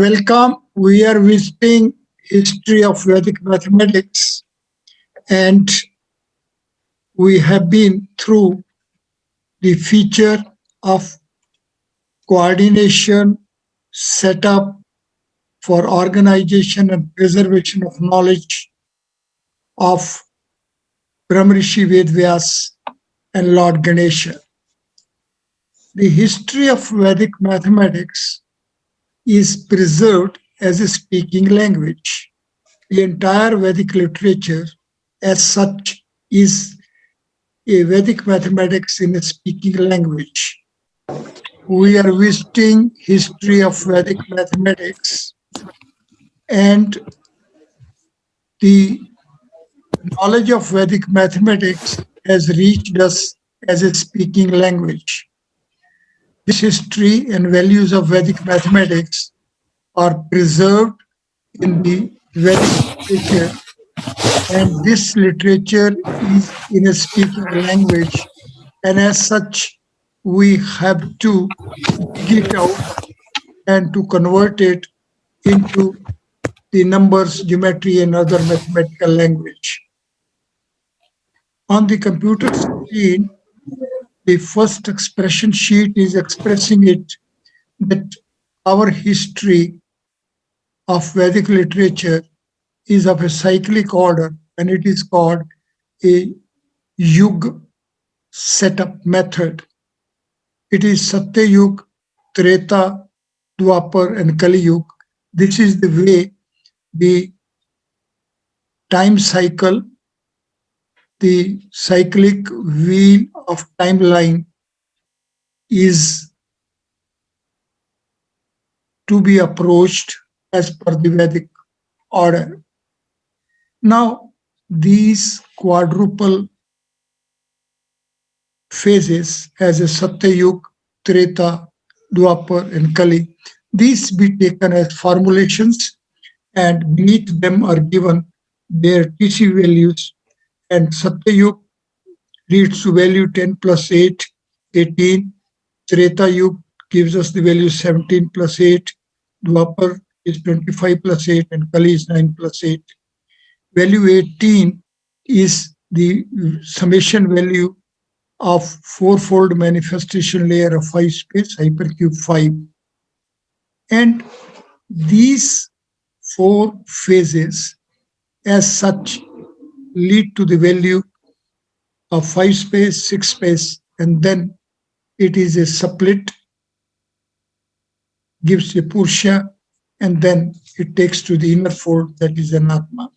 Welcome. We are visiting history of Vedic mathematics, and we have been through the feature of coordination, setup for organization and preservation of knowledge of Brahmrishi Vedvyas and Lord Ganesha. The history of Vedic mathematics is preserved as a speaking language. The entire Vedic literature, as such, is a Vedic mathematics in a speaking language. We are visiting history of Vedic mathematics, and the knowledge of Vedic mathematics has reached us as a speaking language. This history and values of Vedic mathematics are preserved in the Vedic literature, and this literature is in a speaking language, and as such, we have to dig it out and to convert it into the numbers, geometry, and other mathematical language. On the computer screen, the first expression sheet is expressing it that our history of Vedic literature is of a cyclic order, and it is called a Yug setup method. It is Satya Yug, Treta, Dwapar, and Kali Yug. This is the way the time cycle, the cyclic wheel of timeline is to be approached as per the Vedic order. Now, these quadruple phases as a Satya Yug, Treta, Dwapar, and Kali, these be taken as formulations, and beneath them are given their TC values, and Satya Yug reads to value 10 plus 8, 18. Treta Yug gives us the value 17 plus 8. Dwapar is 25 plus 8, and Kali is 9 plus 8. Value 18 is the summation value of fourfold manifestation layer of 5 space, hypercube 5. And these four phases as such lead to the value of 5 space, 6 space, and then it is a split, gives a Purusha, and then it takes to the inner fold, that is an Atma.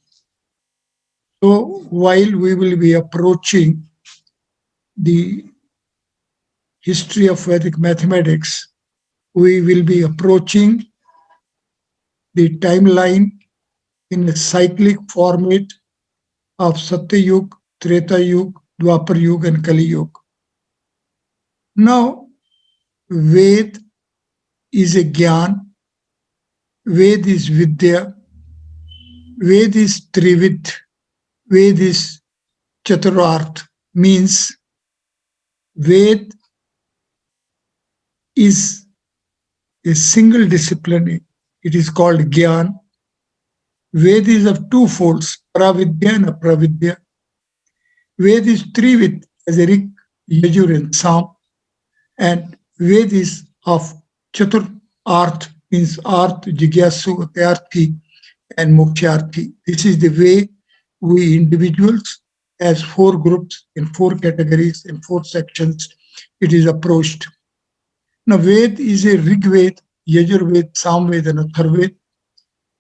So while we will be approaching the history of Vedic mathematics, we will be approaching the timeline in a cyclic format of Satya Yug, Treta Yug, Dwapar Yug, and Kali Yug. Now, Ved is a Gyan, Ved is Vidya, Ved is Trivid, Ved is Chaturarth, means Ved is a single discipline. It is called Gyan. Ved is of two folds, Pravidya and Apravidya. Ved is Trivid as a Rik, Yajur, and Sam. And Ved is of Chatur Arth, means Arth, Jigyasu, Atyarthi, and Moksharthi. This is the way we individuals, as four groups in four categories in four sections, it is approached. Now, Ved is a Rig Ved, Yajur Ved, Sam Ved, and Atharved.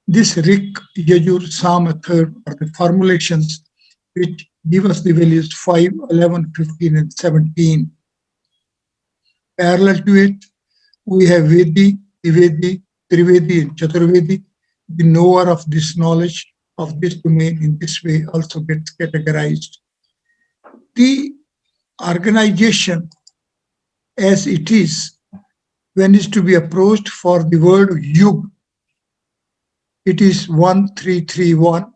This Rig, Yajur, Sam, Athar are the formulations which give us the values 5, 11, 15, and 17. Parallel to it, we have Vedi, Trivedi, Trivedi, and Chaturvedi. The knower of this knowledge of this domain in this way also gets categorized. The organization as it is, when is to be approached for the word Yug, it is 1331.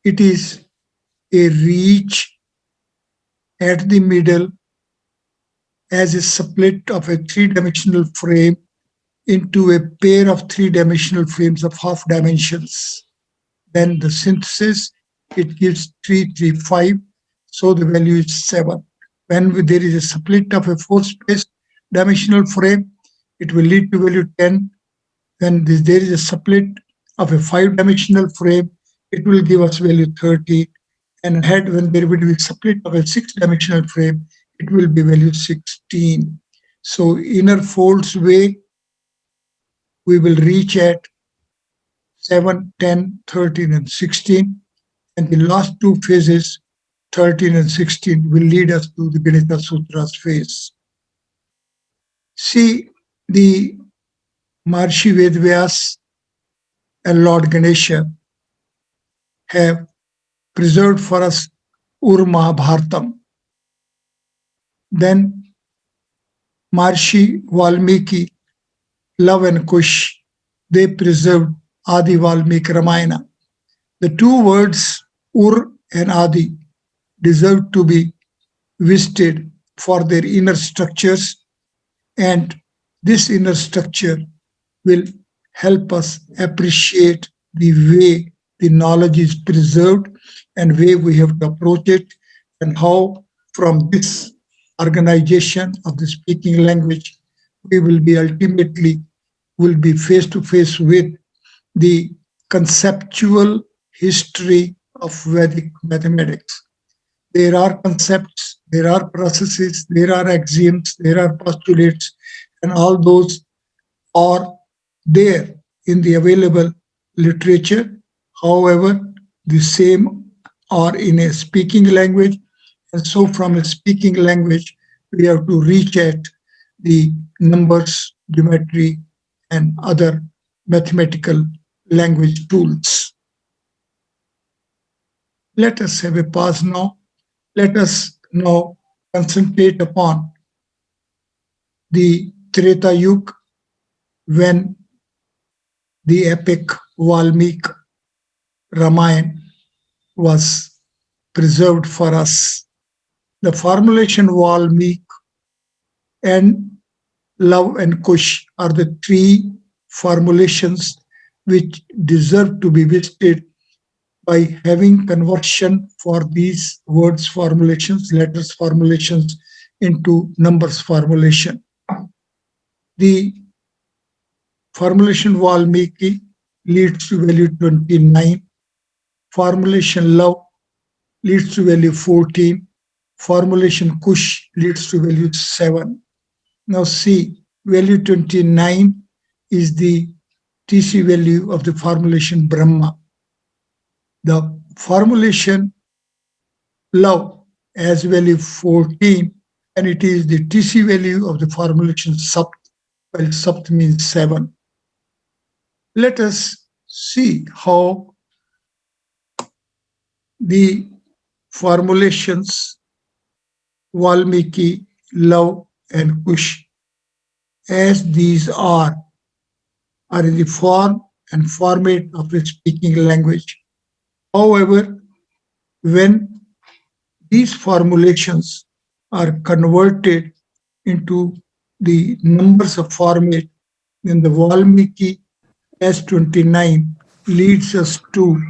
It is a reach at the middle as a split of a three-dimensional frame into a pair of three-dimensional frames of half dimensions. Then the synthesis, it gives 335, so the value is 7. When there is a split of a four-space dimensional frame, it will lead to value 10. When there is a split of a five-dimensional frame, it will give us value 30. And ahead, when there will be a split of a six-dimensional frame, it will be value 16. So inner folds way, we will reach at 7, 10, 13, and 16. And the last two phases, 13 and 16, will lead us to the Ganita Sutras phase. See, the Maharishi Vedvyas and Lord Ganesha have preserved for us Ur Mahabharatam. Then Maharishi Valmiki, Lava and Kush, they preserved Adi Valmiki Ramayana. The two words Ur and Adi deserve to be visited for their inner structures, and this inner structure will help us appreciate the way the knowledge is preserved and way we have to approach it, and how from this organization of the speaking language we will be ultimately will be face to face with the conceptual history of Vedic mathematics. There are concepts, there are processes, there are axioms, there are postulates, and all those are there in the available literature. However, the same are in a speaking language. And so from a speaking language, we have to reach at the numbers, geometry, and other mathematical language tools. Let us have a pause now. Let us now concentrate upon the Treta Yuga, when the epic Valmiki Ramayana was preserved for us. The formulation Valmiki and Love and Kush are the three formulations which deserve to be visited by having conversion for these words formulations, letters formulations into numbers formulation. The formulation Valmiki leads to value 29. Formulation Love leads to value 14. Formulation Kush leads to value 7. Now see, value 29 is the TC value of the formulation Brahma. The formulation Love has value 14, and it is the TC value of the formulation Sapt, while Sapt means 7. Let us see how the formulations Valmiki, Love, and Kush, as these are in the form and format of a speaking language. However, when these formulations are converted into the numbers of format, then the Valmiki S29 leads us to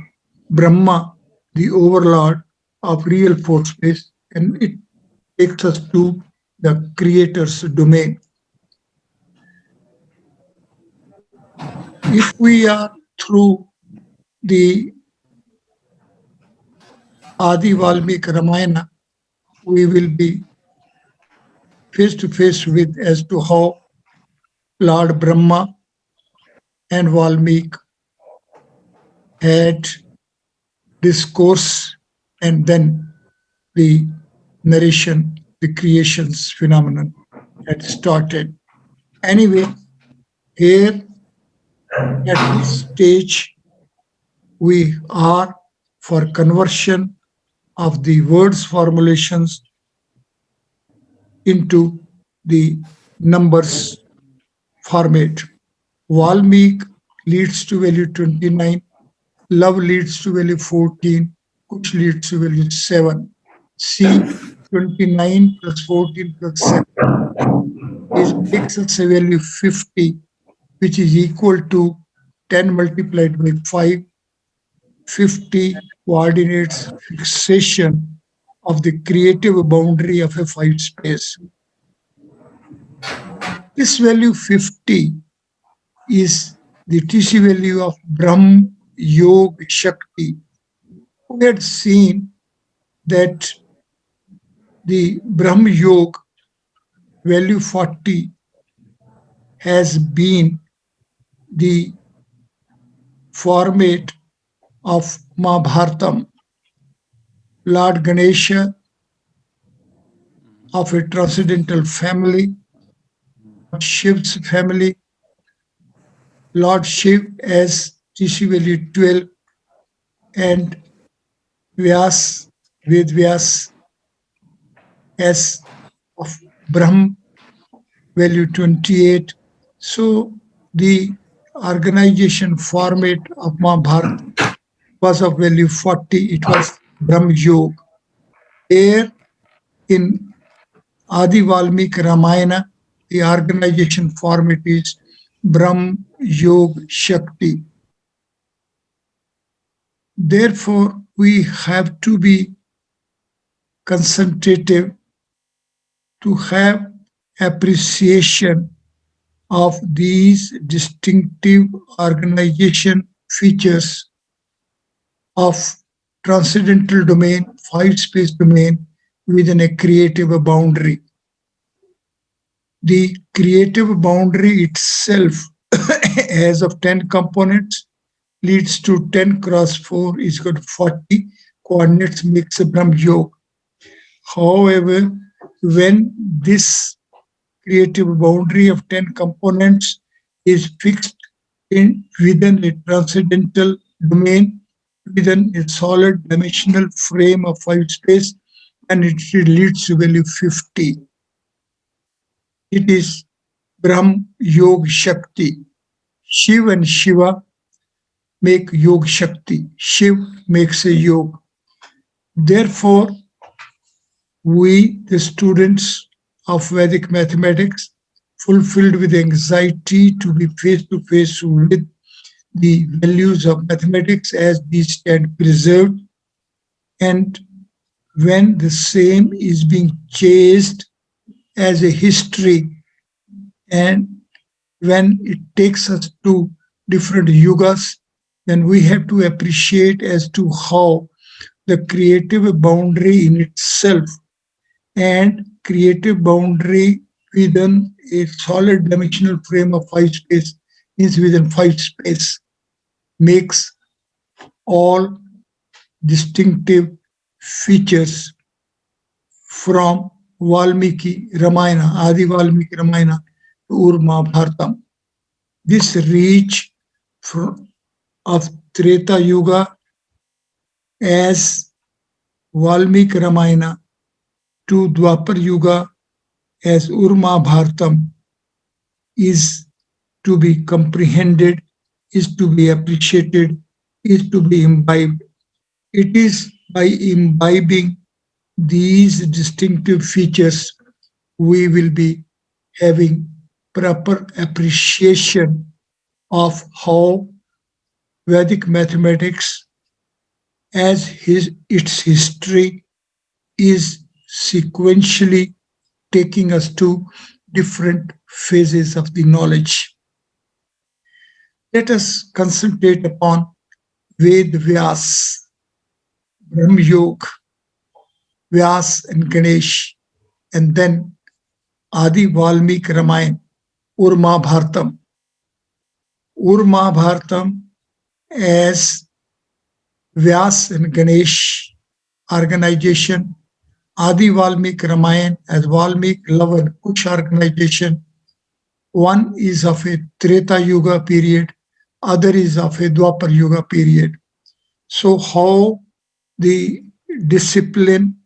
Brahma, the overlord of real fourth space, and it takes us to the creator's domain. If we are through the Adi Valmiki Ramayana, we will be face to face with as to how Lord Brahma and Valmiki had discourse, and then the narration, the creations phenomenon had started. Anyway, here at this stage, we are for conversion of the words formulations into the numbers format. Valmiki leads to value 29, Love leads to value 14, Kush leads to value 7. See, 29 plus 14 plus 7 is makes us a value 50. which is equal to 10 multiplied by 5, 50 coordinates fixation of the creative boundary of a 5 space. This value 50 is the TC value of Brahm Yoga Shakti. We had seen that the Brahm Yoga value 40 has been the format of Mahabharatam. Lord Ganesha of a transcendental family, Shiv's family, Lord Shiv as TC value 12, and Vyas, Ved Vyas as of Brahm value 28. So the organization format of Mahabharata was of value 40. It was Brahm Yoga. There in Adi Valmiki Ramayana, the organization format is Brahm Yoga Shakti. Therefore, we have to be concentrative to have appreciation of these distinctive organization features of transcendental domain, 5 space domain within a creative boundary. The creative boundary itself as of 10 components leads to 10 cross 4 is equal to 40 coordinates makes a Brahm Yoga. However, when this creative boundary of 10 components is fixed within a transcendental domain, within a solid dimensional frame of 5 space, and it leads to value 50. It is Brahm Yoga Shakti. Shiv and Shiva make Yoga Shakti. Shiv makes a yoga. Therefore, we, the students of Vedic mathematics, fulfilled with anxiety to be face to face with the values of mathematics as these stand preserved, and when the same is being chased as a history, and when it takes us to different yugas, then we have to appreciate as to how the creative boundary in itself and creative boundary within a solid dimensional frame of 5 space is within 5 space makes all distinctive features from Valmiki Ramayana, Adi Valmiki Ramayana to Ur Mahabharatam. This reach of Treta Yuga as Valmiki Ramayana to Dwapar Yuga as Ur Mahabharatam is to be comprehended, is to be appreciated, is to be imbibed. It is by imbibing these distinctive features we will be having proper appreciation of how Vedic mathematics as its history is sequentially taking us to different phases of the knowledge. Let us concentrate upon Ved Vyas, Brahm Yoga, Vyas and Ganesh, and then Adi Valmiki Ramayana, Ur Mahabharatam. Ur Mahabharatam as Vyas and Ganesh organization, Adi Valmiki Ramayana as Valmiki Love and Kush organization. One is of a Treta Yuga period, other is of a Dwapar Yuga period. So how the discipline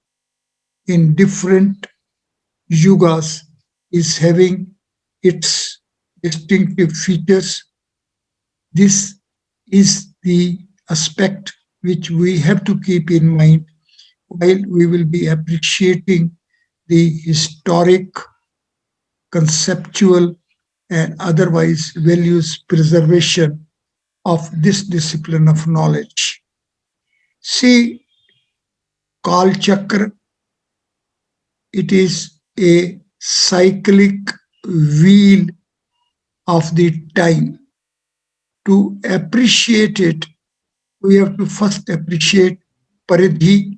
in different yugas is having its distinctive features. This is the aspect which we have to keep in mind while we will be appreciating the historic, conceptual, and otherwise values preservation of this discipline of knowledge. See, Kal Chakra, it is a cyclic wheel of the time. To appreciate it, we have to first appreciate Paridhi,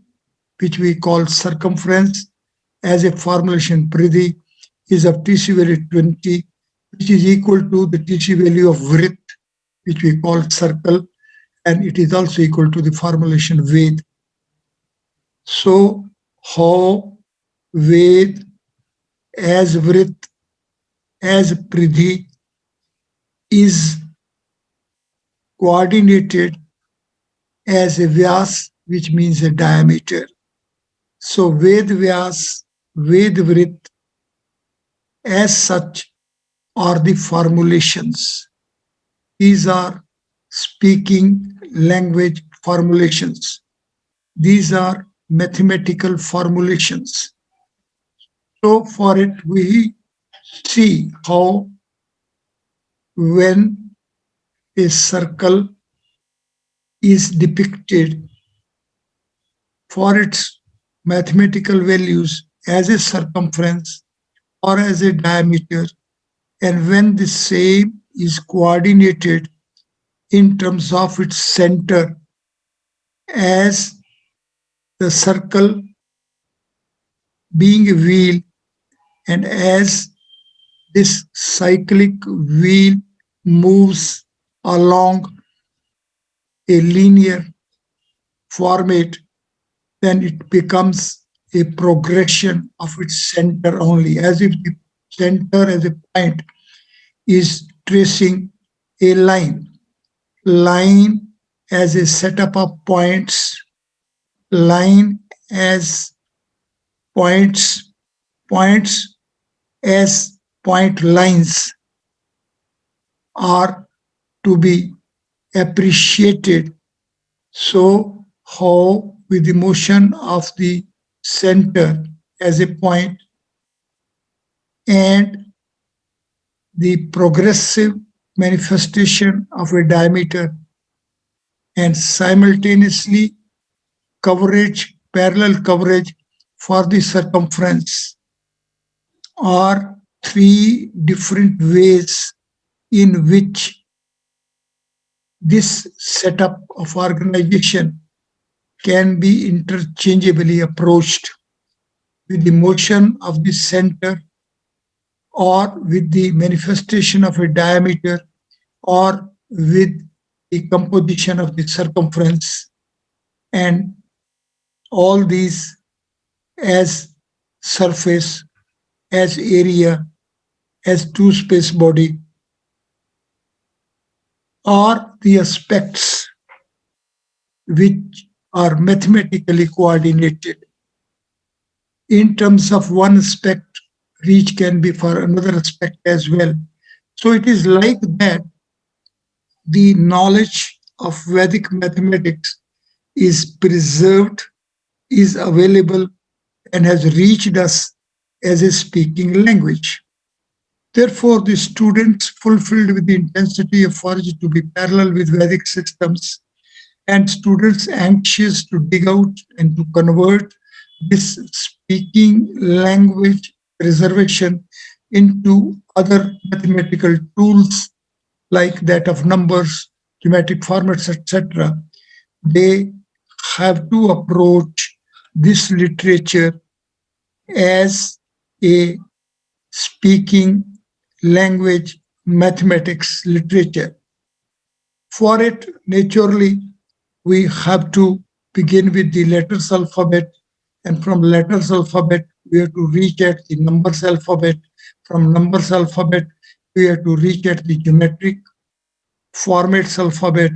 which we call circumference, as a formulation. Paridhi is of TC value 20, which is equal to the TC value of Vrit, which we call circle, and it is also equal to the formulation Ved. So, how Ved as Vrit as Pridhi is coordinated as a Vyas, which means a diameter. So Ved Vyas, Ved Vrit, as such, are the formulations. These are speaking language formulations. These are mathematical formulations. So for it, we see how when a circle is depicted for its mathematical values as a circumference or as a diameter, and when the same is coordinated in terms of its center as the circle being a wheel, and as this cyclic wheel moves along a linear format, then it becomes a progression of its center only, as if the center as a point is tracing a line. Line as a setup of points, line as points, points as point lines are to be appreciated. So, how with the motion of the center as a point and the progressive manifestation of a diameter, and simultaneously coverage, parallel coverage for the circumference, are three different ways in which this setup of organization can be interchangeably approached with the motion of the center, or with the manifestation of a diameter, or with the composition of the circumference, and all these as surface, as area, as two space body, are the aspects which are mathematically coordinated. In terms of one aspect, reach can be for another aspect as well. So it is like that the knowledge of Vedic mathematics is preserved, is available, and has reached us as a speaking language. Therefore, the students fulfilled with the intensity of forge to be parallel with Vedic systems, and students anxious to dig out and to convert this speaking language preservation into other mathematical tools like that of numbers, geometric formats, etc. They have to approach this literature as a speaking language mathematics literature. For it, naturally, we have to begin with the letters alphabet, and from letters alphabet, we have to reach at the numbers alphabet. From numbers alphabet, we have to reach at the geometric formats alphabet,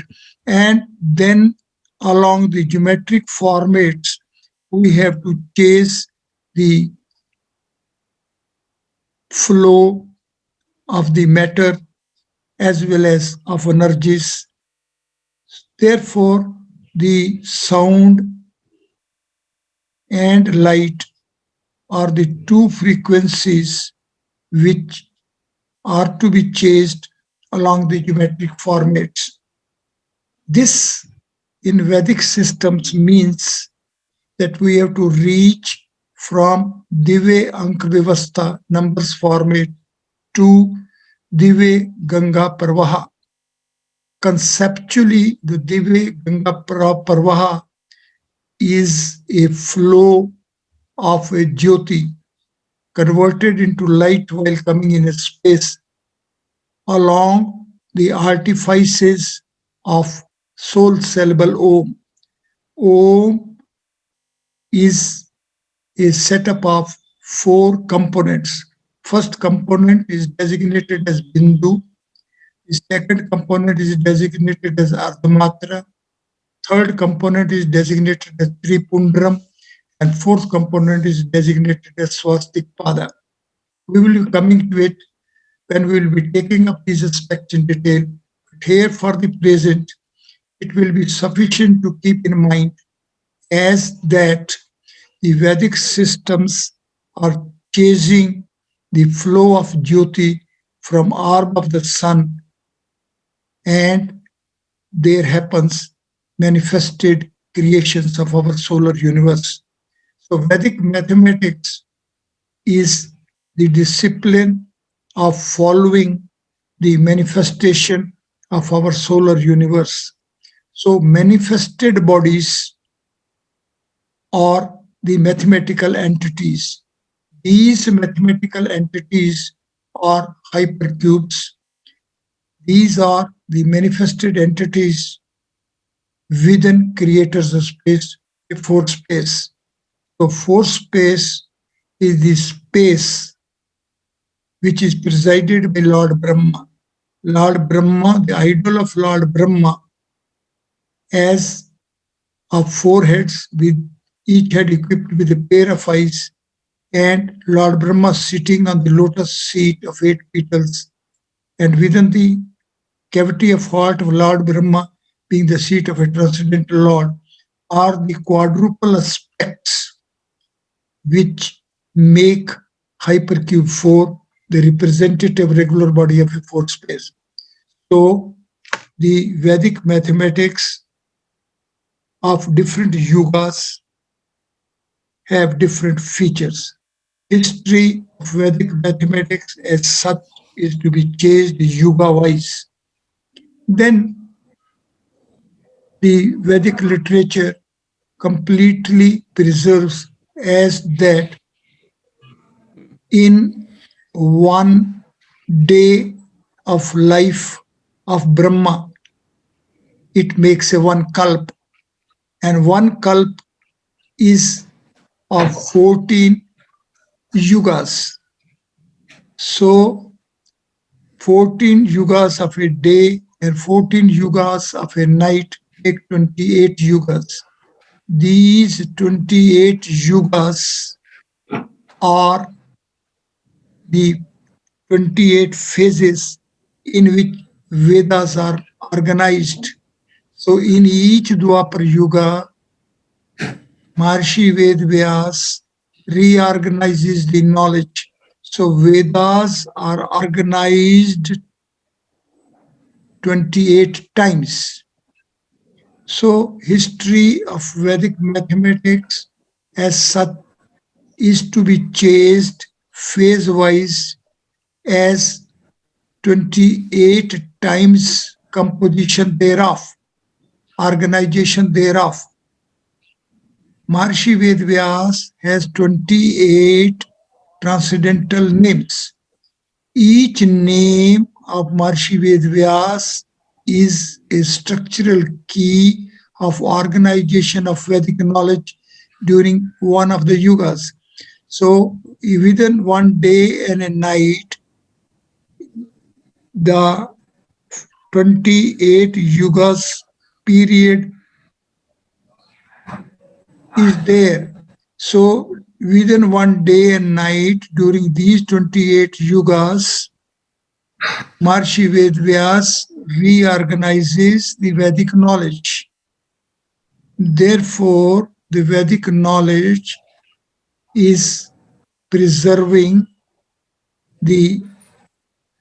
and then along the geometric formats, we have to chase the flow of the matter as well as of energies. Therefore, the sound and light are the two frequencies which are to be chased along the geometric formats. This in Vedic systems means that we have to reach from Dive Ank Vivastha numbers format to Dive Ganga Parvaha. Conceptually, the Dive Ganga Parvaha is a flow of a Jyoti converted into light while coming in a space along the artifices of soul syllable Om. Om is a setup of four components. First component is designated as Bindu. The second component is designated as Ardhamatra. Third component is designated as Tripundram. And fourth component is designated as Swastik Pada. We will be coming to it when we will be taking up these aspects in detail. But here for the present, it will be sufficient to keep in mind as that the Vedic systems are chasing the flow of Jyoti from orb of the sun, and there happens manifested creations of our solar universe. So Vedic mathematics is the discipline of following the manifestation of our solar universe. So manifested bodies are the mathematical entities. These mathematical entities are hypercubes. These are the manifested entities within creators of space, a fourth space. So fourth space is the space which is presided by Lord Brahma. Lord Brahma, the idol of Lord Brahma, as of four heads, with each head equipped with a pair of eyes, and Lord Brahma sitting on the lotus seat of 8 petals, and within the cavity of heart of Lord Brahma, being the seat of a transcendental Lord, are the quadruple aspects which make hypercube 4 the representative regular body of a fourth space. So the Vedic mathematics of different yugas have different features. History of Vedic mathematics as such is to be chased yuga-wise. Then the Vedic literature completely preserves as that in one day of life of Brahma, it makes a one kalp, and one kalp is of 14 yugas. So 14 yugas of a day and 14 yugas of a night make 28 yugas. These 28 yugas are the 28 phases in which Vedas are organized. So in each Dwapar Yuga, Maharshi Ved Vyas reorganizes the knowledge. So Vedas are organized 28 times. So history of Vedic mathematics as such is to be chased phase-wise as 28 times composition thereof, organization thereof. Maharshi Ved Vyas has 28 transcendental names. Each name of Maharshi Ved Vyas is a structural key of organization of Vedic knowledge during one of the yugas. So within one day and a night, the 28 yugas period is there. So within one day and night during these 28 yugas, Maharshi Ved Vyas reorganizes the Vedic knowledge. Therefore, the Vedic knowledge is preserving the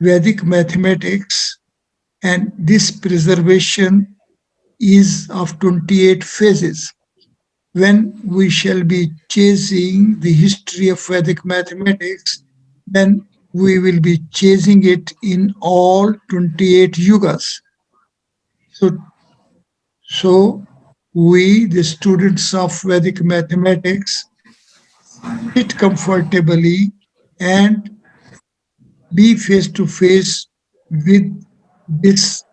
Vedic mathematics, and this preservation is of 28 phases. When we shall be chasing the history of Vedic mathematics, then we will be chasing it in all 28 yugas. So we, the students of Vedic mathematics, sit comfortably and be face to face with this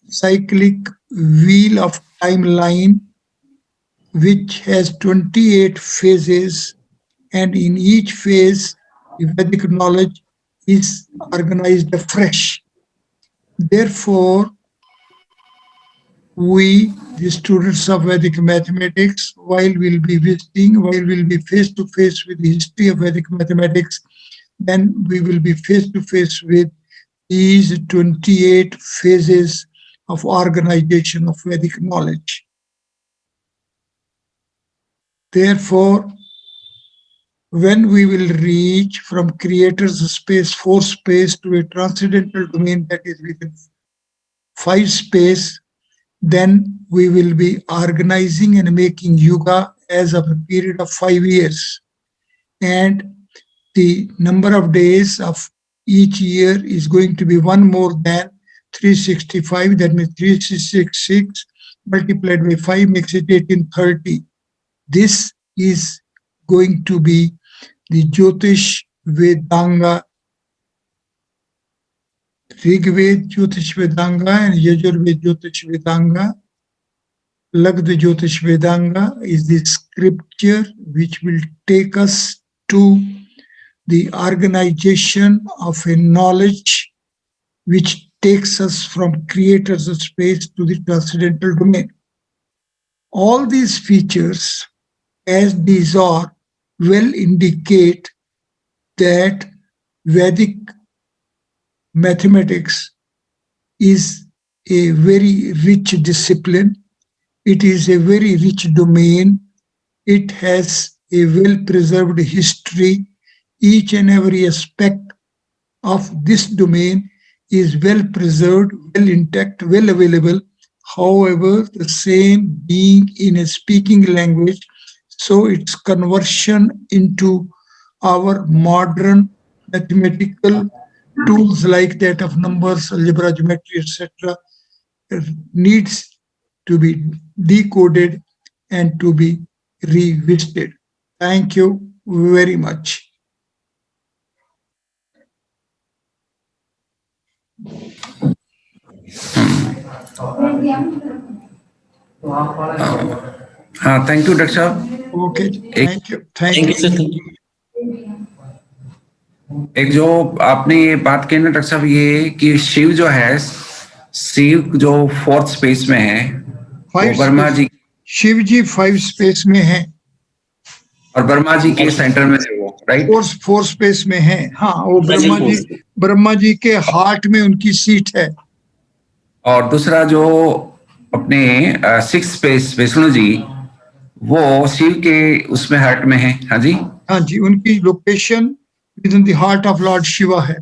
cyclic wheel of timeline, which has 28 phases, and in each phase, the Vedic knowledge is organized afresh. Therefore, we, the students of Vedic mathematics, while we'll be face to face with the history of Vedic mathematics, then we will be face to face with these 28 phases of organization of Vedic knowledge. Therefore, when we will reach from creator's space, fourth space, to a transcendental domain that is within five space, then we will be organizing and making yuga as of a period of 5 years. And the number of days of each year is going to be one more than 365. That means 366 multiplied by 5 makes it 1830. This is going to be the Jyotish Vedanga, Rigved Jyotish Vedanga and Yajurved Jyotish Vedanga. Lagda Jyotish Vedanga is the scripture which will take us to the organization of a knowledge which takes us from creator's space to the transcendental domain. All these features, as these are, will indicate that Vedic mathematics is a very rich discipline. It is a very rich domain. It has a well-preserved history. Each and every aspect of this domain is well preserved, well intact, well available. However, the same being in a speaking language, so its conversion into our modern mathematical tools like that of numbers, algebra, geometry, etc., needs to be decoded and to be revisited. Thank you very much. हाँ, thank you doctor साहब। Okay, thank you sir. एक जो आपने ये बात कही ना doctor साहब, ये कि शिव जो है, शिव जो फोर्थ स्पेस में है, वो ब्रह्मा जी, शिव जी 5 स्पेस में है और ब्रह्मा जी के सेंटर में है वो, राइट? फोर्थ स्पेस में है। हाँ, वो ब्रह्मा जी के हार्ट में उनकी सीट है। और दूसरा जो अपने 6 स्पेस विष्णु जी, वो शिव के उसमें हार्ट में है। हाँ जी, हाँ जी, उनकी location within the heart of Lord Shiva है।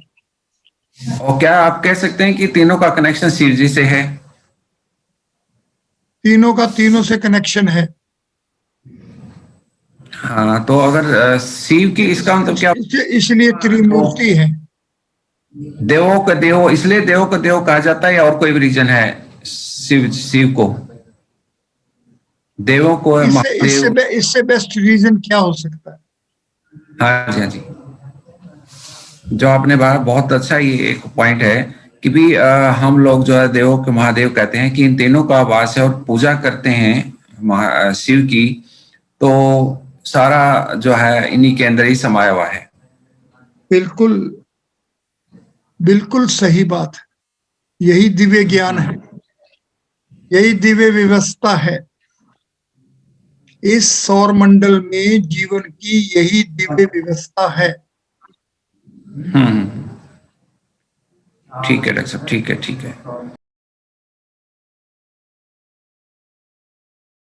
और क्या आप कह सकते हैं कि तीनों का कनेक्शन शिव जी से है? तीनों का तीनों से कनेक्शन है। हाँ, तो अगर शिव की, इसका मतलब क्या? इसलिए त्रिमूर्ति है। देवों का देव, इसलिए देवों का देव कहा जाता है, या और कोई भी रीजन है शिव को? देवों को इससे बेस्ट रीजन क्या हो सकता है? हाँ जी, हाँ जी, जो आपने बहुत अच्छा ये एक पॉइंट है कि भी हम लोग जो है देवों के महादेव कहते हैं कि इन तीनों का वास है और पूजा करते हैं शिव की, तो सारा जो है इन्हीं के अंदर ही समाया हुआ है। बिल्कुल बिल्कुल सही बात है। यही दिव्य ज्ञान है, यही दिव्य व्यवस्था है। इस सौर मंडल में जीवन की यही दिव्य व्यवस्था है। ठीक है डॉक्टर साहब, ठीक है।